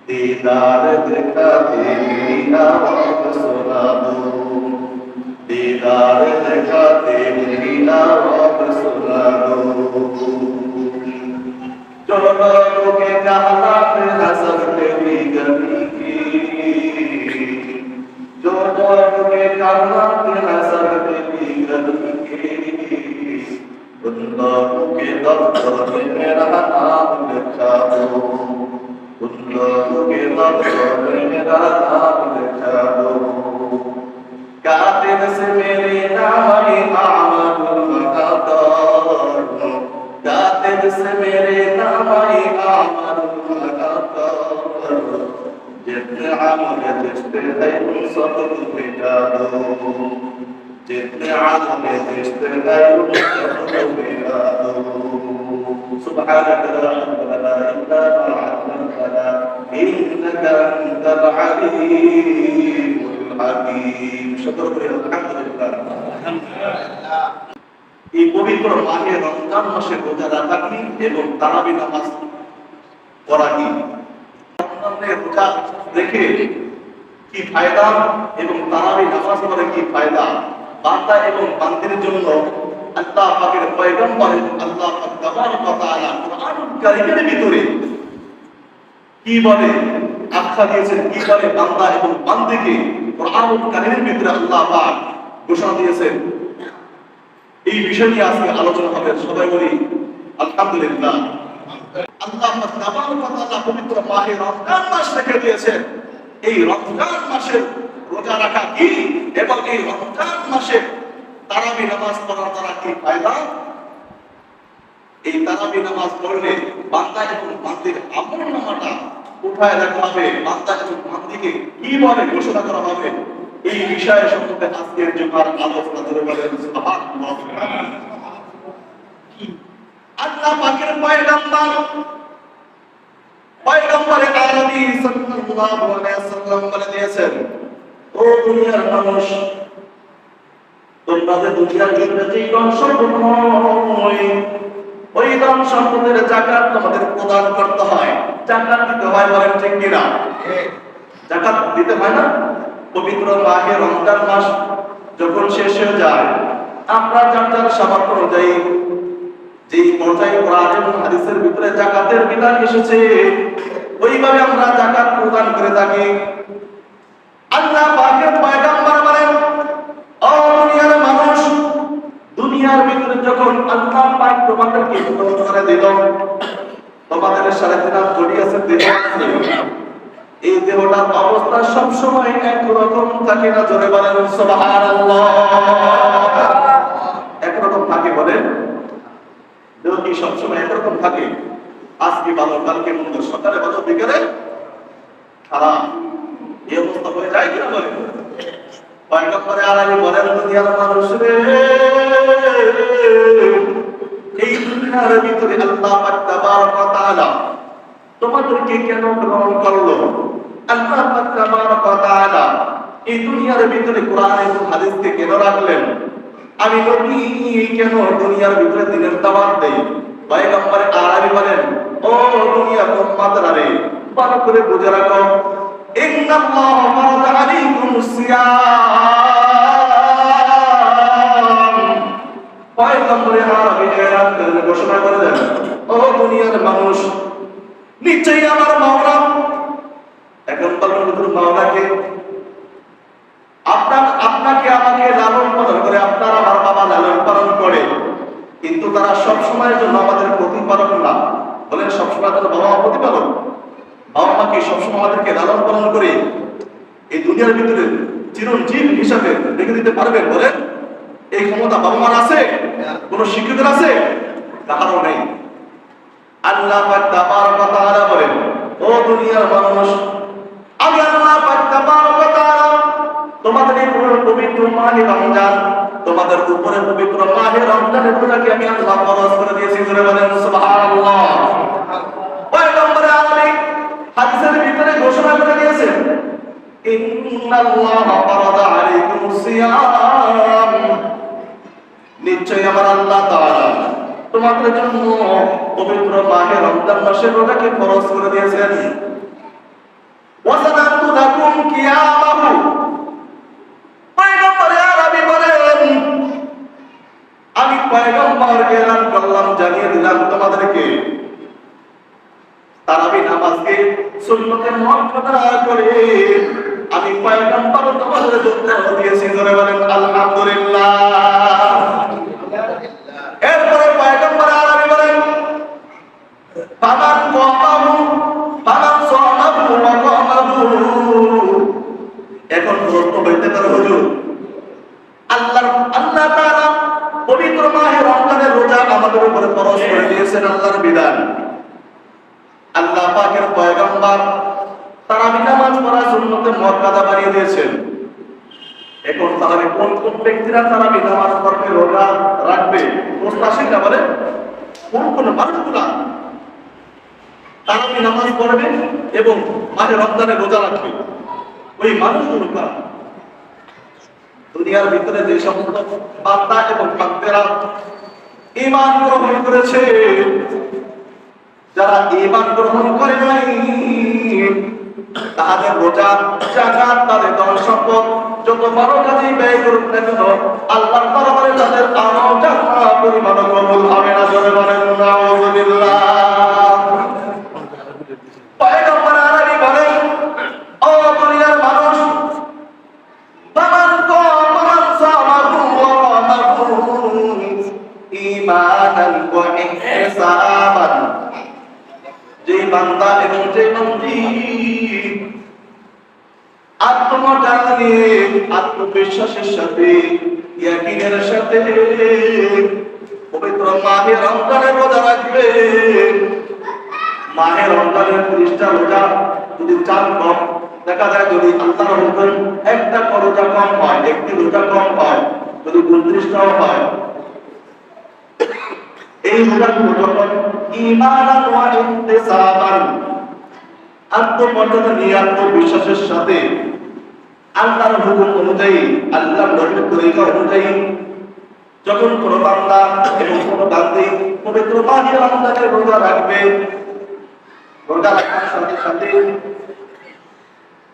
दीदार दिखाते मेरी आवाज़ सुना दो, दीदार दिखाते मेरी आवाज़ सुना दो। जो लोगों के जहानात हसरत भी गमी की, जो लोगों के जहानात हसरत भी गमी की, उन लोगों के दफ्तर में मेरा नाम लिखा दो, उन लोगों के दफ्तर में मेरा नाम लिखा दो। कातिब से मेरे नाम आमल लगाता, कातिब से मेरे नाम आमल लगाता, जितने आमल रिश्ते हैं उन सब मिटा दो, जितने आमल रिश्ते हैं उन सब मिटा दो। सुब्हानक ला इल्मा लना इल्ला मा अल्लमतना इन्नका अंतल अलीमुल हकीम। शुक्र कরি আলহামদুলিল্লাহ। এই পবিত্র মাহে রমজান মাসে রোজা রাখা কি এবং তারাবি নামাজ পড়া কি? রমজানে রোজা রেখে কি ফায়দা এবং তারাবি নামাজ পড়ে কি ফায়দা? বান্দা এবং বান্দির জন্য আল্লাহ পাকের পয়গম্বর আল্লাহ পাক তাবারক ওয়া তাআলা কুরআনুল কারীমের ভিতরে কি বলে আখ্যা দিয়েছেন, কি বলে বান্দা এবং বান্দিকে কুরআনুল কারীমের ভিতরে আল্লাহ পাক ঘোষণা দিয়েছেন। এই বিষয় নিয়ে আজকে আলোচনা হবে। সবাই বলি আলহামদুলিল্লাহ। আল্লাহ পাক তাবারক ওয়া তাআলা পবিত্র মাহে রমজান মাস রেখে দিয়েছেন। এই রমজান মাসে রোজা রাখা কি এবং এই রমজান মাসে তারাবি নামাজ পড়ার দ্বারা কি ফায়দা? এই তারাবি নামাজ পড়লে বান্দা এবং বান্দির আমলনামাটা উঠায় রাখা হবে, বান্দা এবং বান্দিকে কি বলে ঘোষণা করা হবে। এই বিষয়ে সম্বন্ধে আজকের জুমার আলোচনা ধরে বলেন সুবহানাল্লাহ। আল্লাহ পাকের পয়গম্বর আরবি সাল্লাল্লাহু আলাইহি ওয়াসাল্লাম বলে দিয়েছেন, ও দুনিয়ার মানুষ, তোমাদের দুনিয়ার ভিতরে যে ধন সম্পদ হয়, ওই ধন সম্পদের যাকাত তোমাদের প্রদান করতে হয়, যাকাত দিতে হয়। বলেন ঠিক কিনা? যাকাত দিতে হয় না? পবিত্র মাহে রমজান মাস যখন শেষ হয়ে যায়, আমরা যার যার সামর্থ্য অনুযায়ী যেই পর্যায়ে কোরআন এবং হাদিসের ভিতরে যাকাতের বিধান এসেছে, ওইভাবে আমরা যাকাত প্রদান করে থাকি। আল্লাহ পাকের পয়গম্বর বলেন, ও দুনিয়ার মানুষ, দুনিয়ার ভিতরে যখন আল্লাহ পাক তোমাদেরকে প্রদান করে দিল, তোমাদের সাথে দিনা বডি আছে, দেহ আছে, এই দেহটার অবস্থা সব সময় একরকম থাকে না? জোরে বলেন সুবহানাল্লাহ। একরকম থাকে? বলেন, দেহ কি সব সময় একরকম থাকে? আজকে ভালো, কালকে মন্দ, সকালে ভালো, বিকেলে খারাপ, এই অবস্থা হয়ে যায় কিনা? বলেন। পয়গম্বর আরবি বলেন, দুনিয়ার মানুষ রে, এই দুনিয়ার ভিতরে আল্লাহ পাক তাবারক ওয়া তাআলা তোমাদেরকে কেন গ্রহণ করলো? আল্লাহ পাক তাবারক ওয়া তাআলা এই দুনিয়ার ভিতরে কোরআন এবং হাদিসকে কেন রাখলেন? আমি নবী কেন দুনিয়ার ভিতরে দ্বীনের দাওয়াত দেই? পয়গম্বর আরবি বলেন, ও দুনিয়ার উম্মতরা রে, ভালো করে বুঝে রাখো, ইন্নাল্লাহ ফারাদা আলাইকুমুস সিয়াম। পয়গম্বর আরবি ঘোষণা করে দেন, ও দুনিয়ার মানুষ, নিশ্চয়ই আমার মাওলা, এখন বলুন মাওলাকে, আপনাকে আমাকে লালন পালন করে, আপনার আমার বাবা লালন পালন করে, কিন্তু তারা সব সময়ের জন্য আমাদের প্রতিপালক না। বলেন, সব সময় তারা বাবা মা প্রতিপালক? বাবা মা কি সবসময় আমাদেরকে লালন পালন করে এই দুনিয়ার ভিতরে চিরঞ্জীব হিসাবে রেখে দিতে পারবেন? বলেন, এই ক্ষমতা বাবা মার আছে? কোন শিক্ষকের আছে? কারো নেই। আল্লাহ পাক তাবারক ওয়া তাআলা বলেন, ও দুনিয়ার মানুষ, আমি আল্লাহ পাক তাবারক ওয়া তাআলা তোমাদের এই পবিত্র মাহে রমজান, তোমাদের উপরে পবিত্র মাহে রমজানের রোজাকে আমি আল্লাহ ফরজ করে দিয়েছি। জোরে বলেন সুবহানাল্লাহ। পয়গম্বর আরবি হাদিসের ভিতরে ঘোষণা করে দিয়েছেন, ইন্নাল্লাহ ফারাদা আলাইকুমুস সিয়াম। নিশ্চয়ই আমার আল্লাহ তাআলা তোমাদের জন্য পবিত্র মাহে রমজান মাসের রোজাকে ফরজ করে দিয়েছেন। সুন্নতের মুআক্কাদা করে আমি পয়গম্বর তোমাদের জন্য দিয়েছি। জোরে বলেন আলহামদুলিল্লাহ। এরপরে পয়গম্বর আরবি বলেন ফামান কামাহু ফামান সামাহু ওয়া কামাহু। এখন প্রশ্ন হইতে পারে হুজুর, আল্লাহ তাআলা পবিত্র মাহে রমজানের রোজা আমাদের উপরে ফরজ করে দিয়েছেন, আল্লাহর বিধান। আল্লাহ পাকের পয়গম্বর তারাবি নামাজ পড়া সুন্নতে মুআক্কাদা বানিয়ে দিয়েছেন। এখন তাহলে কোন কোন ব্যক্তিরা তারাবি নামাজ পড়বে, রোজা রাখবে? মুস্তাশিকরা বলে কোন কোন মানুষগুলা তারাবি নামাজ পড়বে এবং মাহে রমজানে রোজা রাখবে? ওই মানুষগুলো কারা? দুনিয়ার ভিতরে যে সমস্ত বান্দা এবং বান্দেরা ঈমান গ্রহণ করেছে, যারা ঈমান গ্রহণ করে নাই তাদের রোজা, যাকাত, তাদের ধন সম্পদ যত বড় কাজে ব্যয় করুক না কেন আল্লাহর দরবারে তাদের আমল জান্নাত পরিমাণ কবুল হবে না। জোরে বলেন নাউযুবিল্লাহ। পয়গম্বর আরবি বলেন, ও দুনিয়ার মানুষ, ফামান কামান সামাহু ওয়া কামাহু ঈমানান ওয়া ইহসাবান। যে বান্দা এবং যে বান্দী আত্মমর্যাদা নিয়ে, আত্মবিশ্বাসের সাথে, ইয়াকিনের সাথে পবিত্র মাহে রমজানের রোজা রাখবে। মাহে রমজানের 30টা রোজা যদি চান কম দেখা যায়, যদি আল্লাহর হুকুম একটা রোজা কম হয়, একটি রোজা কম হয়, যদি 29টাও হয়, এই রোজাগুলো যখন ঈমানান ওয়া ইহতিসাবান আত্মমর্যাদা নিয়ে, আত্মবিশ্বাসের সাথে আল্লাহর হুকুম অনুযায়ী, আল্লাহর নবীর তরিকা অনুযায়ী যখন কোন বান্দা এবং কোন বান্দী পবিত্র মাহে রমজানের রোজা রাখবে, রোজা রাখার সাথে সাথে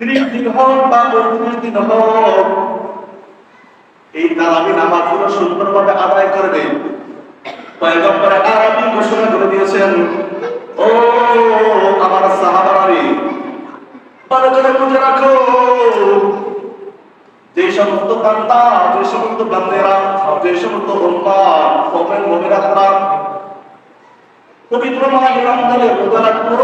30 দিন হোক বা 29 দিন হোক এই তারাবি নামাজগুলো সুন্দরভাবে আদায় করবে। পয়গম্বর আরবি ঘোষণা করে দিয়েছেন, ও আমার সাহাবারা, ভালো করে বুঝে রাখো, যে সমস্ত বান্দা, যে সমস্ত বান্দেরা, যে সমস্ত মুমিন মুমিনাতরা পবিত্র মাহে রমজানের রোজা রাখলো,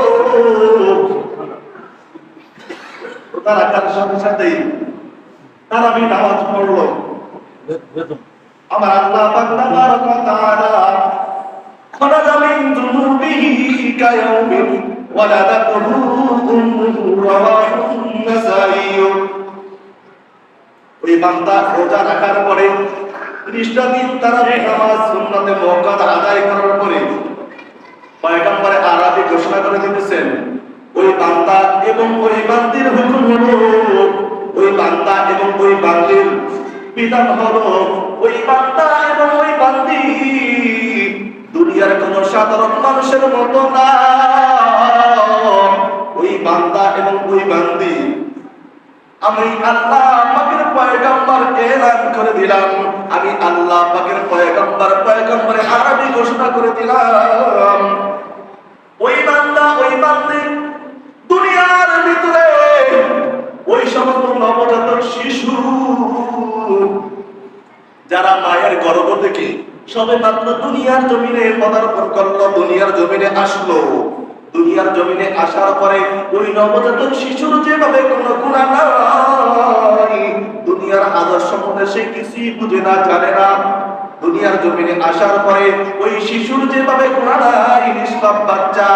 রোজা রাখার সাথে সাথেই তারাবি নামাজ পড়লো, আমার আল্লাহ পাক তাবারাক ওয়া তাআলা খরাজা মিন যুনুবিহি কায়াউমিন ওয়ালাদাতুহু উম্মুহু রাওয়াহুন নাসাঈ। ওই বান্দা রোজা রাখার পরে 30টা দিন তারাবি নামাজ সুন্নতে মুআক্কাদা আদায় করার পরে পয়গম্বর আরবি ঘোষণা করে দিতেছেন, ওই বান্দা এবং ওই বান্দির হুকুম হলো, ওই বান্দা এবং ওই বান্দির বিধান হলো, ওই বান্দা এবং ওই বান্দি দুনিয়ার কোন সাধারণ মানুষের মতো না। ওই বান্দা এবং ওই বান্দি আমি আল্লাহ পাকের পয়গম্বর এলান করে দিলাম, আমি আল্লাহ পাকের পয়গম্বরে আরবি ঘোষণা করে দিলাম, ওই বান্দা ওই বান্দি দুনিয়ার ভিতরে ওই সমস্ত নবজাতক শিশু যারা মায়ের গর্ভ থেকে সবে মাত্র দুনিয়ার জমিনে পদার্পণ করলো, দুনিয়ার জমিনে আসলো, দুনিয়ার জমিনে আসার পরে ওই নবজাতক শিশুর যেভাবে কোনো গুনাহ নাই, দুনিয়ার আদর্শ মনে সে কিছুই বুঝে না, জানে না, দুনিয়ার জমিনে আসার পরে ওই শিশুর যেভাবে গুনাহ নাই, নিষ্পাপ বাচ্চা,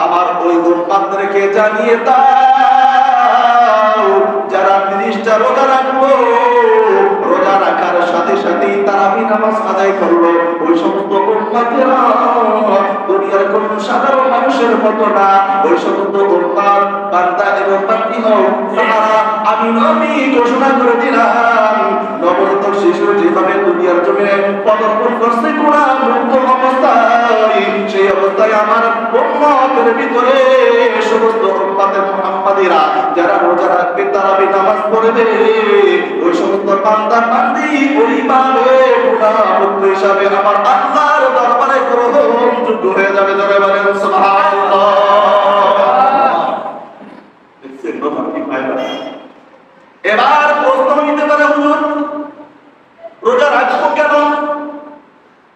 আমার ওই উম্মতদেরকে জানিয়ে দাও যারা 30টা রোজা রাখবো, রোজা রাখার সাথে সাথে তারাবি নামাজ আদায় করলো, ওই সমস্ত উম্মতেরা দুনিয়ার কোন সাধারণ মানুষের মতো না, ওই সমস্ত উম্মত বান্দা এবং বান্দি হোক, তারা আমি নবী ঘোষণা করে দিলাম, নবজাতক শিশু যেভাবে দুনিয়ার জমিনে পদার্পণ করছে গুনাহ মুক্ত অবস্থায়, সেই অবস্থায় আমার উম্মতের ভিতরে সমস্ত উম্মতের মুহাম্মাদিরা যারা রোজা রাখবে, তারাবি নামাজ পড়বে, ওই সমস্ত বান্দা বান্দি ওইভাবে গুনাহ মুক্ত হিসাবে আমার আল্লাহর দরবারে গ্রহণযোগ্য হয়ে যাবে। জোরে বলেন সুবহানাল্লাহ। এবার প্রশ্ন নিতে পারে, হুজুর রোজা রাখবো কেন?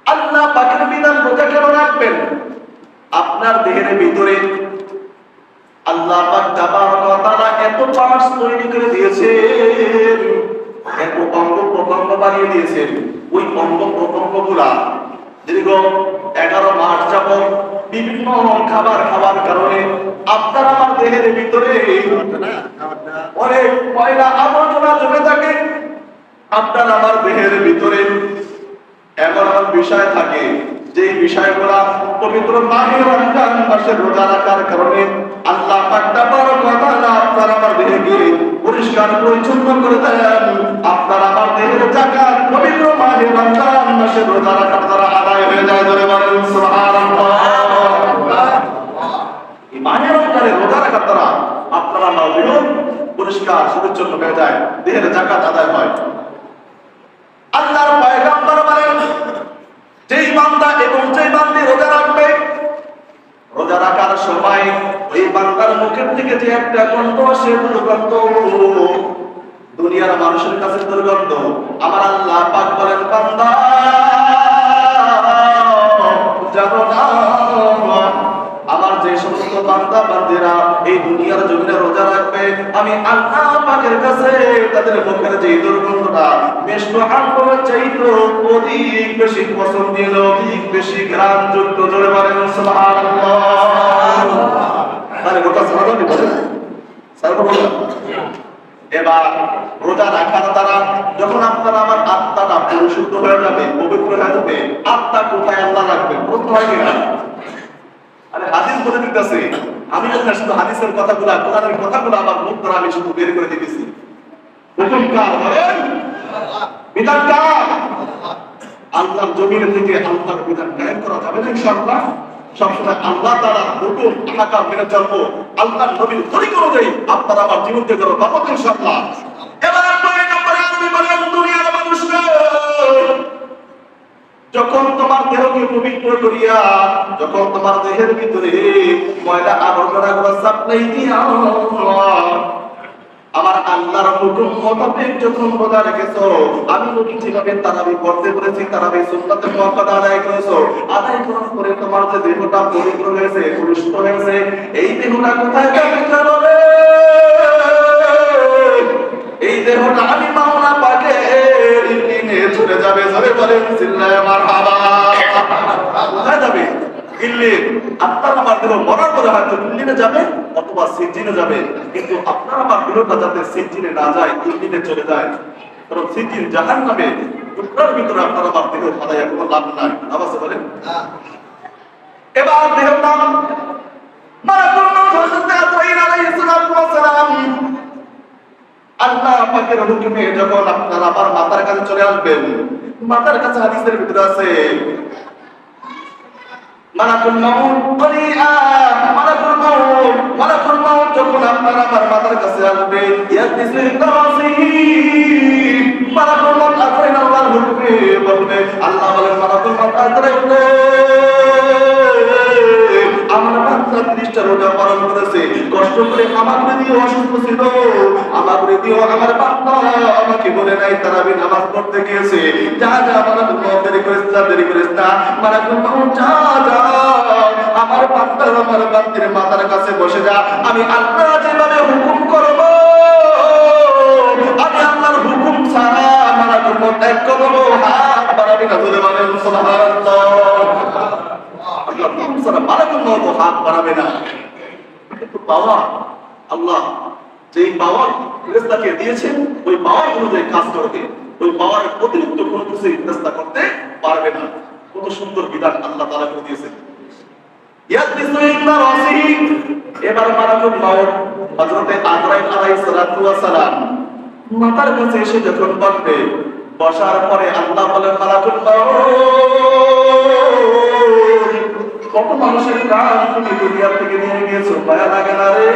আল্লাহ পাকের বিধান রোজা কেন রাখবেন? আপনার দেহের ভিতরে আল্লাহ পাক তাবারক ওয়া তাআলা এত পার্টস তৈরি করে দিয়েছেন, এত অঙ্গ প্রত্যঙ্গ বানিয়ে দিয়েছেন। ওই অঙ্গ প্রত্যঙ্গগুলা দীর্ঘ 11 মাস যাবত বিভিন্ন খাবার খাওয়ার কারণে আপনার আমার দেহের ভিতরে অনেক ময়লা আবর্জনা জমে থাকে। আপনার আমার দেহের ভিতরে এমন বিষয় থাকে যে বিষয়গুলা পবিত্র মাহে রমজান মাসে রোজা রাখার কারণে আল্লাহ পাক তাবারক ওয়া তাআলা আপনার আমার দেহকে পরিষ্কার পরিচ্ছন্ন করে দেন। আপনার আমার দেহের যাকাত পবিত্র মাহে রমজান মাসে রোজা রাখার দ্বারা আদায় হয়ে যায়। ধরে বলেন সুবহানাল্লাহ। এই মাহে রমজানে রোজা রাখার দ্বারা আপনার আমার দেহ পরিষ্কার পরিচ্ছন্ন হয়ে যায়, দেহের যাকাত আদায় হয়। আল্লাহর পয়গম্বর বলেন, যেই বান্দা এবং যেই বান্দী রোজা রাখবে, রোজা রাখার সময় ওই বান্দার মুখের থেকে যে একটা গন্ধ আসে, দুর্গন্ধ, দুনিয়ার মানুষের কাছে দুর্গন্ধ, আমার আল্লাহ পাক বলেন, বান্দা জানো না আমার যে সমস্ত বান্দা বান্দিরা এই দুনিয়ার জমিনে রোজা রাখবে, আমি আল্লাহ পাকের কাছে তাদের মুখের যে দুর্গন্ধটা মিষ্ট আঙ্গুরের চাইতে অধিক বেশি পছন্দের, অধিক বেশি ঘ্রাণযুক্ত। জোরে বলেন সুবহানাল্লাহ। আরে কথা সাধারণ বলেন সাধারণ। এবার রোজা রাখার দ্বারা যখন আপনার আমার আত্মাটা পরিশুদ্ধ হয়ে যাবে, পবিত্র হয়ে যাবে, আত্মা কোথায় আল্লাহ রাখবেন? প্রশ্ন হয় কিনা? আরে হাদিস বলে দিতেছে, আমি যখন শুধু হাদিসের কথাগুলো, কোরআনের কথাগুলো আমার মুখ দ্বারা আমি শুধু বের করে দিতেছি। হুকুম কার? বলেন বিধান কার? আল্লাহর জমিন থেকে আল্লাহর বিধান কায়েম করা যাবে না ইনশাআল্লাহ। সবসময় আল্লাহ তাআলার হুকুম আহকাম মেনে চলবো, আল্লাহর নবীর তরিকা অনুযায়ী আপনারা আমার জীবন থেকে পাবো ইনশাআল্লাহ। এবার 2 নম্বরে আমি বললাম, দুনিয়ার মানুষরা যখন তোমার দেহকে পবিত্র করিয়া, যখন তোমার দেহের ভিতরে ময়লা আবর্জনা গুলো সাপ্লাই দিয়া আমার আল্লাহর হুকুম মোতাবেক যখন রোজা রেখেছো, আমি নবী যেভাবে তারাবি পড়তে বলেছি, তারাবি সুন্নাতে মুআক্কাদা আদায় করেছো, আদায় করার পরে তোমার যে দেহটা পবিত্র হয়েছে, পরিশুদ্ধ হয়েছে, এই দেহটা কোথায় যাবে জানো রে? এই দেহটা আমি মাওলা পাকের ইল্লিনে চলে যাবে। ধরে বলেন চিল্লায়ে মারহাবা। কোথায় যাবে? ইল্লিন। আপনার আমার দেহ মরার পরে হয়তো ইল্লিনে যাবে অথবা সিজ্জিনে যাবে, কিন্তু আপনার আমার দেহটা যাতে সিজ্জিনে না যায়, ইল্লিনে চলে যায়। কারণ সিজ্জিন জাহান্নামে, টুকরার ভিতরে আপনার আমার দেহ ফালাইয়া কোনো লাভ নাই। আওয়াজ বলেন। এবার দেহটা মালাকুল মউত হযরত আজরাইল আলাইহিস সালাতু ওয়াস সালাম আল্লাহ পাকের হুকুমে যখন আপনার আমার মাথার কাছে চলে আসবেন, মাথার কাছে হাদিসের ভিতরে আছে মালাকুল মউত বলিয়া, মালাকুল মউত যখন আপনার আমার মাথার কাছে আসবে, ইয়াতিসি তাওয়াসিহি, মালাকুল মউত আজরাইল আল্লাহর হুকুমে বলবে, আল্লাহ বলেন মালাকুল মউত আজরাইল আমার বান্দা 30টা রোজা পালন করেছে, কষ্ট করে আমাকে দিয়ে অসুস্থ ছিল, আমাকে দিয়ে আমার বান্দা আমাকে বলে নাই তারাবি নামাজ পড়তে গিয়েছে, যা যা মালাকুল মউত দেরি করিস না, মালাকুল মউত যা আমার বান্দা আমার বান্দির মাথার কাছে বসে যা, আমি আল্লাহ যেভাবে হুকুম করব, আমি আল্লাহর হুকুম ছাড়া মালাকুল মউত এক কদম হাত বাড়াবি না। বলে বলেন সুবহানাল্লাহ। আল্লাহ হুকুম ছাড়া মালাকুল মউত হাত বাড়াবে না। কিন্তু পাওয়ার আল্লাহ যেই পাওয়ার ফেরেশতাকে দিয়েছেন, ওই পাওয়ার অনুযায়ী কাজ করবে, ওই পাওয়ারের অতিরিক্ত কোনো কিছু ফেরেশতা করতে পারবে না। কত সুন্দর বিধান আল্লাহ তাআলা করে দিয়েছেন। এবার মালাকুল মউত হযরত আজরাইল আলাইহিস সালাতু ওয়াস সালাম মাথার কাছে এসে যখন বসবে, বসার পরে আল্লাহ বলেন মালাকুল মউত, কত মানুষের প্রাণ তুমি দুনিয়া থেকে নিয়ে গিয়েছো, মায়া লাগে না রে?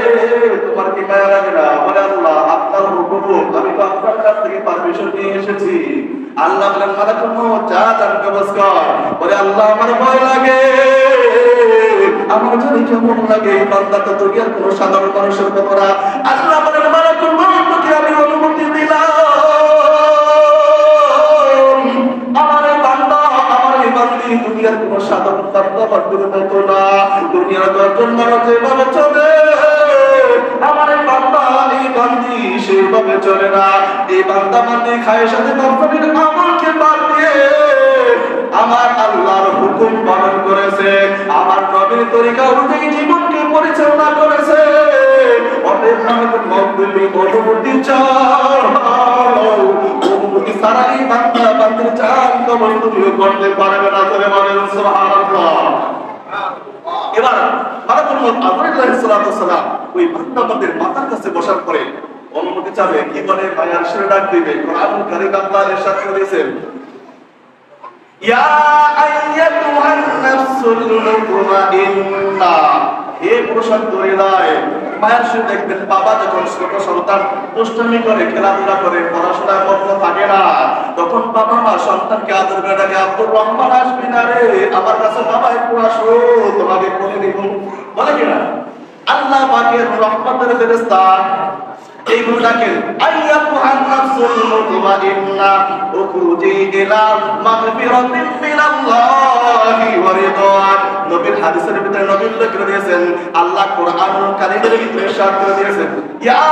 তোমার কি মায়া লাগে না? বলে আল্লাহ আপনার হুকুম, আমি তো আপনার কাছ থেকে পারমিশন নিয়ে এসেছি। আল্লাহ বলেন মালাকুল মউত যা যান কবজ কর। বলে আল্লাহ আমার ভয় লাগে, আমার যদি কেমন লাগে, এই বান্দা তো দুনিয়ার কোনো সাধারণ মানুষের মতো না। আল্লাহ বলেন মালাকুল মউত তোকে আমি অনুমতি দুনিয়ার 10 জন মানুষ যেভাবে চলে, আমার এই বান্দা এই বান্দি সেইভাবে চলে না। এই বান্দা বান্দি খায়ের সাথে নফলের আমলকে বাদ দিয়ে আমার আল্লাহর হুকুম পালন করেছে, আমার নবীর তরিকা অনুযায়ী জীবনকে পরিচালনা করেছে। অতএব আমাদের মওদুদি অনুমতি চাও, অনুমতি ছাড়া এই বান্দা বান্দির জান কবর তুমিও করতে পারবে না। করে বলেন সুবহানাল্লাহ। এবার মালাকুল মউত আজরাইল আলাইহিস সালাতু ওয়াস সালাম ওই বান্দা বান্দির মাথার কাছে বসার পরে অনুমতি চাবে, কি বলে মায়ার সুরে ডাক দিবে। কোরআনুল কারীম আল্লাহ ইরশাদ করেছেন, ইয়া আইয়াতুহান নাফসুল মুতমাইন্না, হে প্রশান্ত হৃদয়। মায়ের সুরে দেখবেন বাবা যখন ছোট সন্তান দুষ্টামি করে, খেলাধুলা করে, পড়াশোনায় মগ্ন থাকে না, তখন বাবা মা সন্তানকে আদর করে ডাকে, আব্দুর রহমান আসবি না রে আমার কাছে, বাবা একটু আসো তোমাকে কোলে নিব, বলে কিনা? আল্লাহ পাকের রহমতের ফেরেশতা এইগুলো ডাকেন, আইয়াতুহান নাফসুল মুতমাইন্না উখরুজি ইলা মাগফিরাতিন মিনাল্লাহি ওয়া রিদওয়ান। নবীর হাদিসের ভিতরে নবী উল্লেখ করে দিয়েছেন, আল্লাহ কোরআনুল কারীমের ভিতরে ইরশাদ করে দিয়েছেন, ইয়া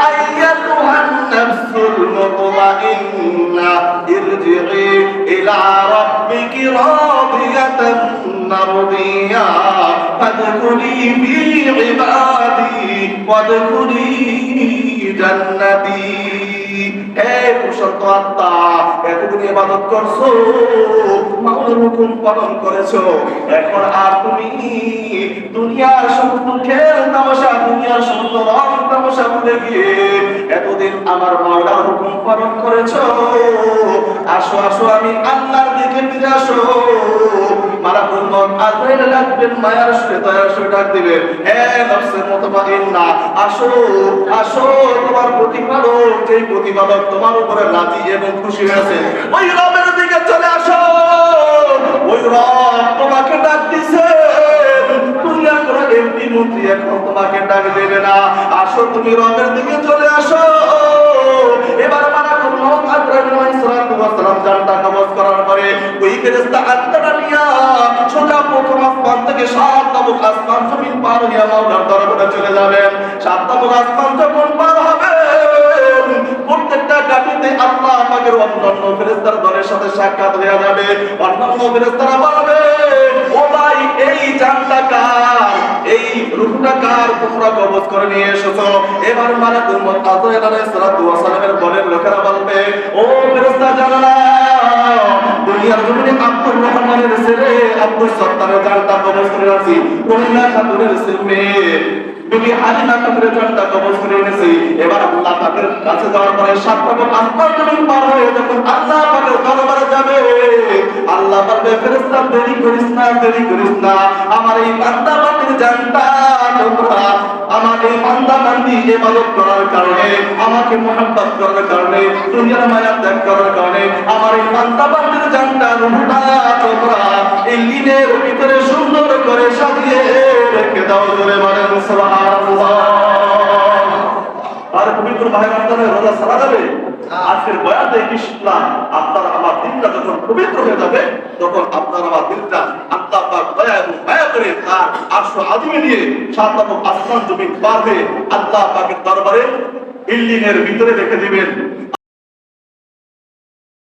আইয়াতুহান নাফসুল মুতমাইন্না ইরজিই ইলা রাব্বিকি রাদিয়াতান মারদিয়া ফাদখুলি ফি ইবাদি ওয়াদখুলি জান্নাতি। হে প্রশান্ত আত্মা, এতদিন ইবাদত করছো, মাওলার হুকুম পালন করেছো, এখন আর তুমি দুনিয়ার সমস্ত খেল তামাশা, দুনিয়ার সমস্ত রং তামাশা ভুলে গিয়ে এতদিন আমার মাওলার হুকুম পালন করেছো, আসো আসো আমি আল্লাহর দিকে ফিরে আসো। মালাকুল মউত আজরাইল ডাকবেন, মায়ার সুরে দয়ার সুরে ডাক দিবেন, হে নফসে মুতমাইন্না, আসো আসো, তোমার প্রতিপালক, যেই প্রতিপালক তোমার উপরে রাজি এবং খুশি হয়েছে, ওই রবের দিকে চলে আসো। ওই রব তোমাকে ডাক দিছে, দুনিয়ার কোন এমপি মন্ত্রী এখন তোমাকে ডাক দেবে না, আসো তুমি রবের দিকে চলে আসো। এবার মালাকুল মউত আজরাইল আলাইহিস সালাতু ওয়াস সালাম জানটা কবজ করার পরে ওই ফেরেশতা আত্মাটা নিয়া সোজা প্রথম আসমান থেকে 7 নম্বর আসমান জমিন পার হইয়া মাওলার দরবারে চলে যাবেন। 7 নম্বর আসমান যখন পার হবে, প্রত্যেকটা গাড়িতে আল্লাহ পাকের অন্যান্য ফেরেশতার দলের সাথে সাক্ষাৎ হয়ে যাবে। অন্যান্য ফেরেশতারা বলবে, ও ভাই এই জানটা কার, এই রূহটা কার, তোমরা কবজ করে নিয়ে এসেছো। এবার মালাকুল মউত আজরাইল আলাইহিস সালাতু ওয়াস সালামের দলের লোকেরা বলবে, ও ফেরেশতা জানালা, দুনিয়ার জমিনে আব্দুর রহমানের ছেলে আব্দুল সত্তারের জানটা কবজ করে আছি, কলিলা খাতুনের ছেলে বিবি হালিমা খাতুনের জানটা কবজ করে এনেছি। এবার আল্লাহ পাকের কাছে যাওয়ার পরে 7 নম্বর আসমান জমিন পার হয়ে যখন আল্লাহ পাকের দরবারে যাবে, আল্লাহ বলবে, ফেরেশতা দেরি করিস না, দেরি করিস না, আমার এই বান্দা বান্দির জানটা তোমরা, আমার এই বান্দা বান্দি ইবাদত করার কারণে, আমাকে মুহাব্বত করার কারণে, দুনিয়ার মায়া ত্যাগ করার কারণে আমার এই বান্দা বান্দির জানটা রূহটা তোমরা এই লিনের ভিতরে সুন্দর করে সাজিয়ে রেখে দাও। জোরে বলেন সুবহানাল্লাহ। আর পবিত্র মাহে রমজানের রোজা সারা যাবে। আজকের বয়ান থেকে শিখলাম, আপনার আমার দিনটা যখন পবিত্র হয়ে যাবে, তখন আপনার আমার দিনটা আল্লাহ পাক দয়া এবং মায়া করে তার আরশ আযিমে নিয়ে 7 নম্বর আসমান জমিন পার হয়ে আল্লাহ পাকের দরবারে ইল্লিনের ভিতরে রেখে দিবেন।